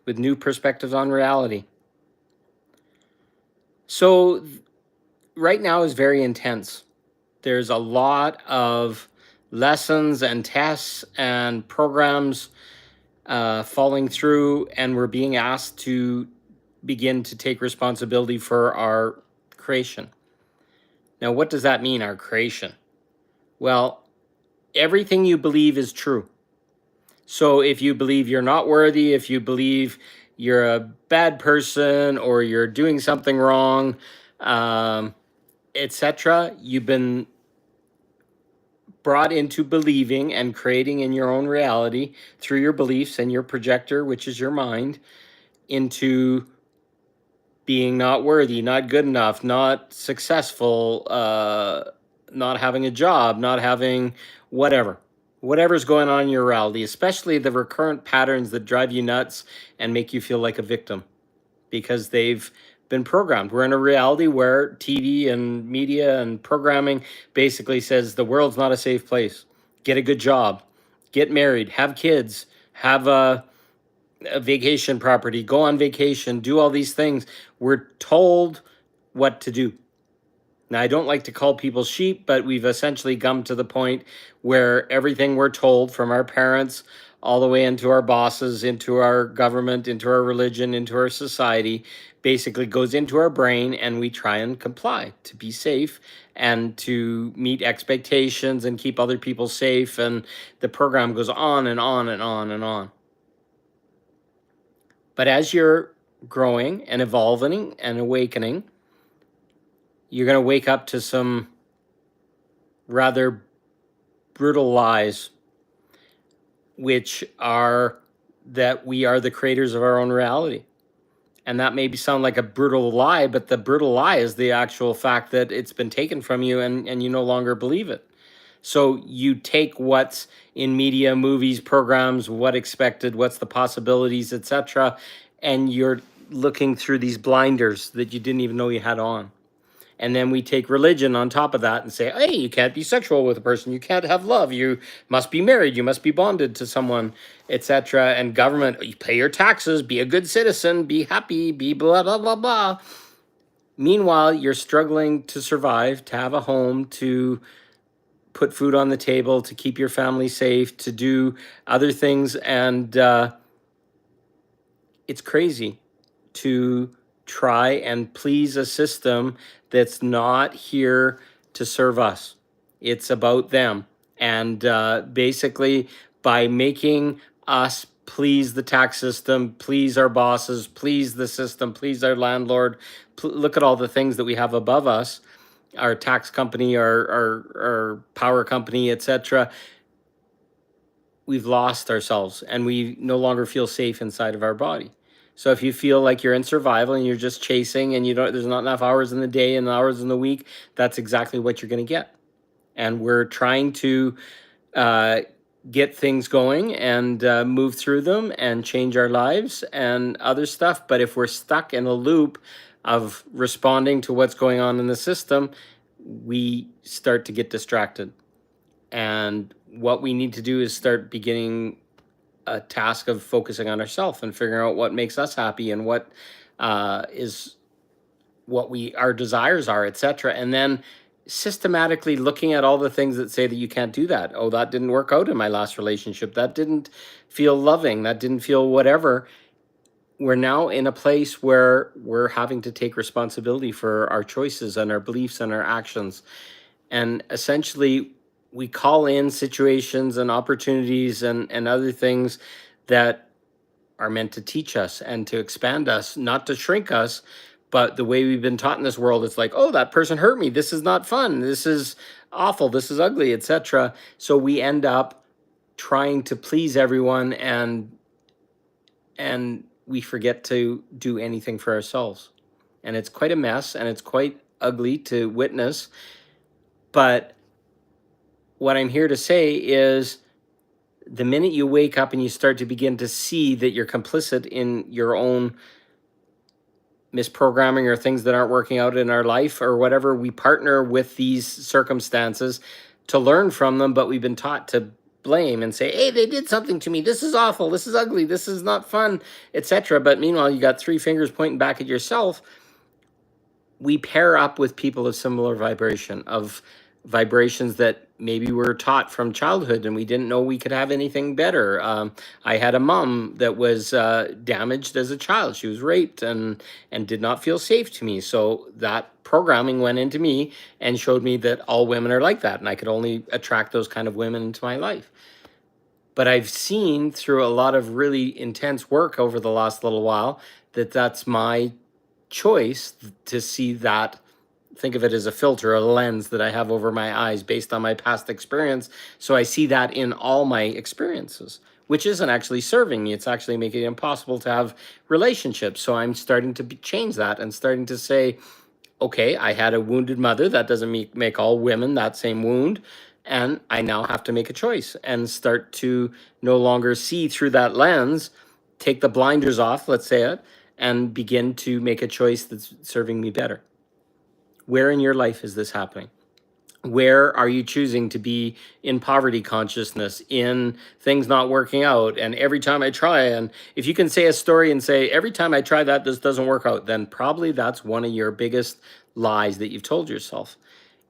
with new perspectives on reality. So, right now is very intense. There's a lot of lessons and tests and programs falling through, and we're being asked to begin to take responsibility for our creation. Now, what does that mean, our creation? Well, everything you believe is true. So if you believe you're not worthy, if you believe you're a bad person or you're doing something wrong, etc., you've been brought into believing and creating in your own reality through your beliefs and your projector, which is your mind, into being not worthy, not good enough, not successful, not having a job, not having whatever's going on in your reality, especially the recurrent patterns that drive you nuts and make you feel like a victim because they've been programmed. We're in a reality where TV and media and programming basically says the world's not a safe place. Get a good job, get married, have kids, have a vacation property, go on vacation, do all these things. We're told what to do. Now, I don't like to call people sheep, but we've essentially come to the point where everything we're told from our parents all the way into our bosses, into our government, into our religion, into our society, basically goes into our brain, and we try and comply to be safe and to meet expectations and keep other people safe. And the program goes on and on and on and on. But as you're growing and evolving and awakening, you're going to wake up to some rather brutal lies, which are that we are the creators of our own reality. And that may sound like a brutal lie, but the brutal lie is the actual fact that it's been taken from you and you no longer believe it. So you take what's in media, movies, programs, what expected, what's the possibilities, etc., and you're looking through these blinders that you didn't even know you had on. And then we take religion on top of that and say, hey, you can't be sexual with a person, you can't have love, you must be married, you must be bonded to someone, etc. And government, you pay your taxes, be a good citizen, be happy, be blah, blah, blah, blah. Meanwhile, you're struggling to survive, to have a home, to put food on the table, to keep your family safe, to do other things. And it's crazy to try and please a system that's not here to serve us. It's about them. And basically, by making us please the tax system, please our bosses, please the system, please our landlord, look at all the things that we have above us, our tax company, our power company, etc. We've lost ourselves and we no longer feel safe inside of our body. So if you feel like you're in survival and you're just chasing and there's not enough hours in the day and hours in the week, that's exactly what you're going to get. And we're trying to get things going and move through them and change our lives and other stuff. But if we're stuck in a loop of responding to what's going on in the system, we start to get distracted. And what we need to do is start beginning a task of focusing on ourselves and figuring out what makes us happy and what is what our desires are, etc. And then systematically looking at all the things that say that you can't do that. Oh, that didn't work out in my last relationship. That didn't feel loving. That didn't feel whatever. We're now in a place where we're having to take responsibility for our choices and our beliefs and our actions. And essentially, we call in situations and opportunities and other things that are meant to teach us and to expand us, not to shrink us. But the way we've been taught in this world, it's like, oh, that person hurt me. This is not fun. This is awful. This is ugly, etc. So we end up trying to please everyone and we forget to do anything for ourselves. And it's quite a mess and it's quite ugly to witness. But what I'm here to say is the minute you wake up and you start to begin to see that you're complicit in your own misprogramming or things that aren't working out in our life or whatever, we partner with these circumstances to learn from them, but we've been taught to blame and say, hey, they did something to me. This is awful. This is ugly. This is not fun, etc. But meanwhile, you got three fingers pointing back at yourself. We pair up with people of similar vibration, of vibrations that maybe we were taught from childhood and we didn't know we could have anything better. I had a mom that was damaged as a child. She was raped and did not feel safe to me. So that programming went into me and showed me that all women are like that, and I could only attract those kind of women into my life. But I've seen through a lot of really intense work over the last little while that that's my choice to see that. Think of it as a filter, a lens that I have over my eyes based on my past experience. So I see that in all my experiences, which isn't actually serving me. It's actually making it impossible to have relationships. So I'm starting to change that and starting to say, okay, I had a wounded mother. That doesn't make all women that same wound. And I now have to make a choice and start to no longer see through that lens, take the blinders off, let's say it, and begin to make a choice that's serving me better. Where in your life is this happening? Where are you choosing to be in poverty consciousness, in things not working out, and every time I try? And if you can say a story and say, every time I try that, this doesn't work out, then probably that's one of your biggest lies that you've told yourself.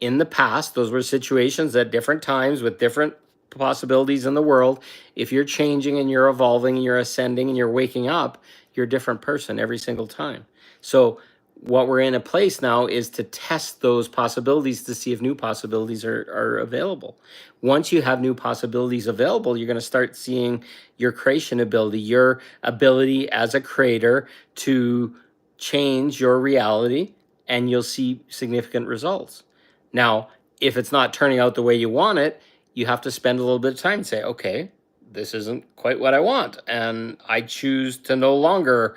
In the past, those were situations at different times with different possibilities in the world. If you're changing and you're evolving and you're ascending and you're waking up, you're a different person every single time. So what we're in a place now is to test those possibilities to see if new possibilities are available. Once you have new possibilities available, you're going to start seeing your creation ability, your ability as a creator to change your reality, and you'll see significant results. Now, if it's not turning out the way you want it, you have to spend a little bit of time and say, okay, this isn't quite what I want, and I choose to no longer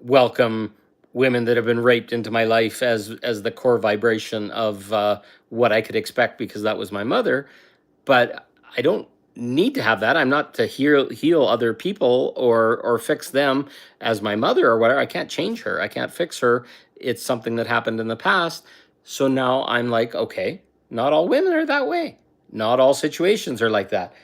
welcome women that have been raped into my life as the core vibration of what I could expect, because that was my mother. But I don't need to have that. I'm not to heal other people or fix them as my mother or whatever. I can't change her. I can't fix her. It's something that happened in the past. So now I'm like, okay, not all women are that way. Not all situations are like that.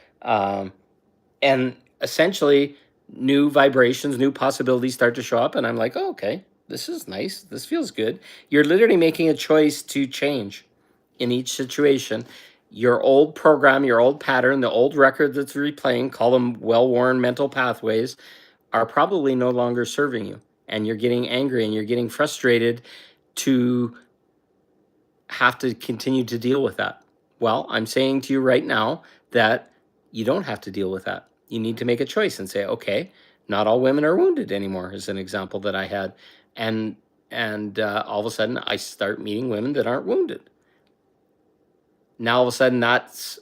And essentially, new vibrations, new possibilities start to show up, and I'm like, oh, okay, this is nice. This feels good. You're literally making a choice to change in each situation. Your old program, your old pattern, the old record that's replaying, call them well-worn mental pathways, are probably no longer serving you. And you're getting angry and you're getting frustrated to have to continue to deal with that. Well, I'm saying to you right now that you don't have to deal with that. You need to make a choice and say, okay, not all women are wounded anymore, is an example that I had. And all of a sudden I start meeting women that aren't wounded. Now all of a sudden that's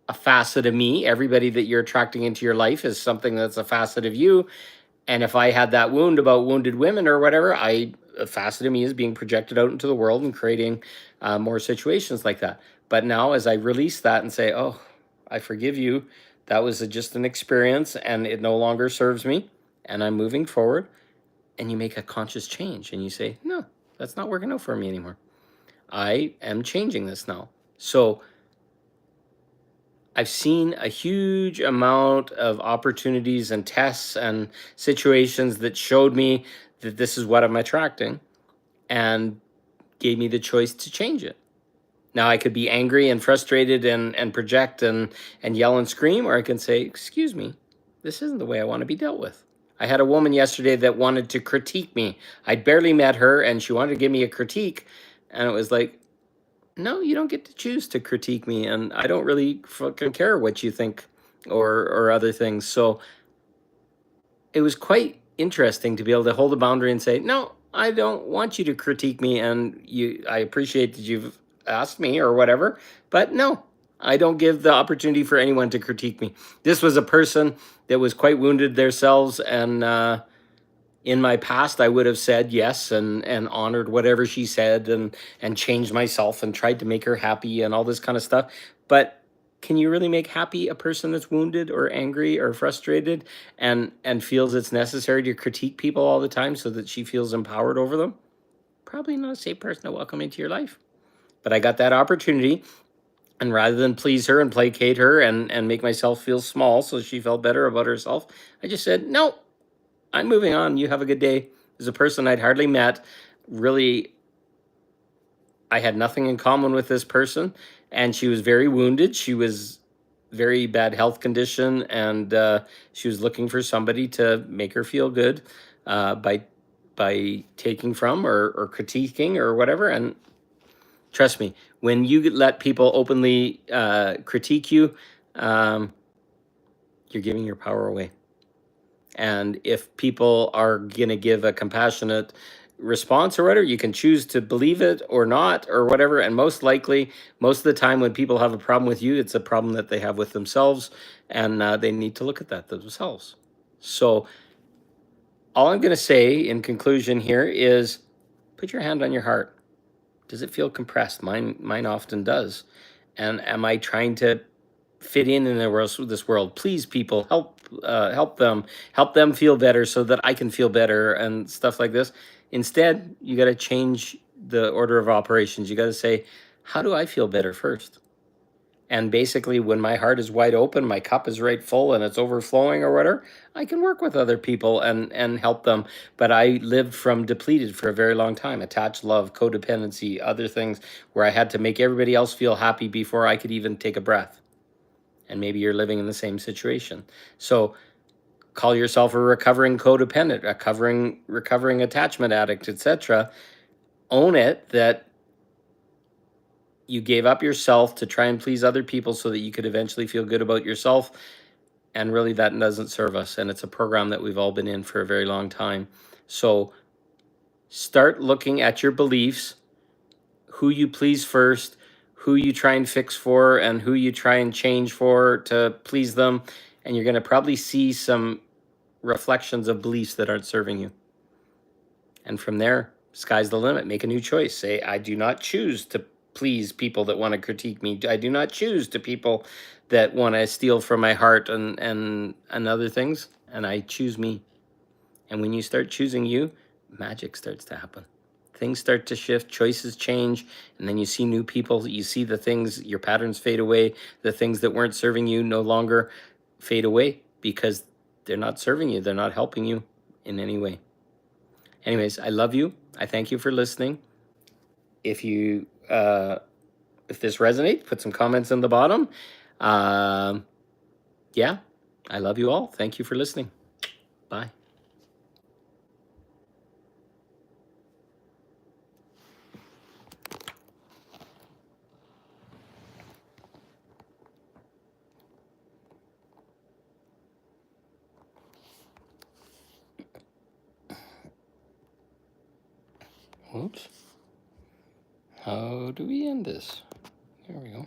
a facet of me. Everybody that you're attracting into your life is something that's a facet of you. And if I had that wound about wounded women or whatever, a facet of me is being projected out into the world and creating more situations like that. But now as I release that and say, oh, I forgive you, that was just an experience and it no longer serves me, and I'm moving forward, and you make a conscious change and you say, no, that's not working out for me anymore. I am changing this now. So I've seen a huge amount of opportunities and tests and situations that showed me that this is what I'm attracting and gave me the choice to change it. Now I could be angry and frustrated and project and yell and scream, or I can say, excuse me, this isn't the way I want to be dealt with. I had a woman yesterday that wanted to critique me. I'd barely met her and she wanted to give me a critique. And it was like, no, you don't get to choose to critique me. And I don't really fucking care what you think or other things. So it was quite interesting to be able to hold a boundary and say, no, I don't want you to critique me. And I appreciate that you've asked me or whatever, but no, I don't give the opportunity for anyone to critique me. This was a person that was quite wounded themselves, and in my past I would have said yes and honored whatever she said and changed myself and tried to make her happy and all this kind of stuff. But can you really make happy a person that's wounded or angry or frustrated and feels it's necessary to critique people all the time so that she feels empowered over them? Probably not a safe person to welcome into your life. But I got that opportunity, And rather than please her and placate her and make myself feel small so she felt better about herself, I just said, no, I'm moving on. You have a good day. There's a person I'd hardly met. Really, I had nothing in common with this person, and she was very wounded. She was very bad health condition, and she was looking for somebody to make her feel good by taking from or critiquing or whatever. And trust me, when you let people openly critique you, um, you're giving your power away. And if people are going to give a compassionate response or whatever, you can choose to believe it or not or whatever. And most likely, most of the time when people have a problem with you, it's a problem that they have with themselves, and they need to look at that themselves. So all I'm going to say in conclusion here is put your hand on your heart. Does it feel compressed? Mine often does. And am I trying to fit in the world, this world, please people, help them feel better so that I can feel better and stuff like this? Instead, you got to change the order of operations. You got to say, how do I feel better first? And basically, when my heart is wide open, my cup is right full and it's overflowing or whatever, I can work with other people and help them. But I lived from depleted for a very long time, attached love, codependency, other things where I had to make everybody else feel happy before I could even take a breath. And maybe you're living in the same situation. So call yourself a recovering codependent, a recovering attachment addict, etc. Own it that you gave up yourself to try and please other people so that you could eventually feel good about yourself. And really, that doesn't serve us. And it's a program that we've all been in for a very long time. So start looking at your beliefs, who you please first, who you try and fix for, and who you try and change for to please them. And you're going to probably see some reflections of beliefs that aren't serving you. And from there, sky's the limit. Make a new choice. Say, I do not choose to please people that want to critique me. I do not choose to people that want to steal from my heart and other things. And I choose me. And when you start choosing you, magic starts to happen. Things start to shift, choices change, and then you see new people. You see the things, your patterns fade away. The things that weren't serving you no longer fade away because they're not serving you. They're not helping you in any way. Anyways, I love you. I thank you for listening. If you if this resonates, put some comments in the bottom. Yeah, I love you all. Thank you for listening. Bye. Oops. How do we end this? There we go.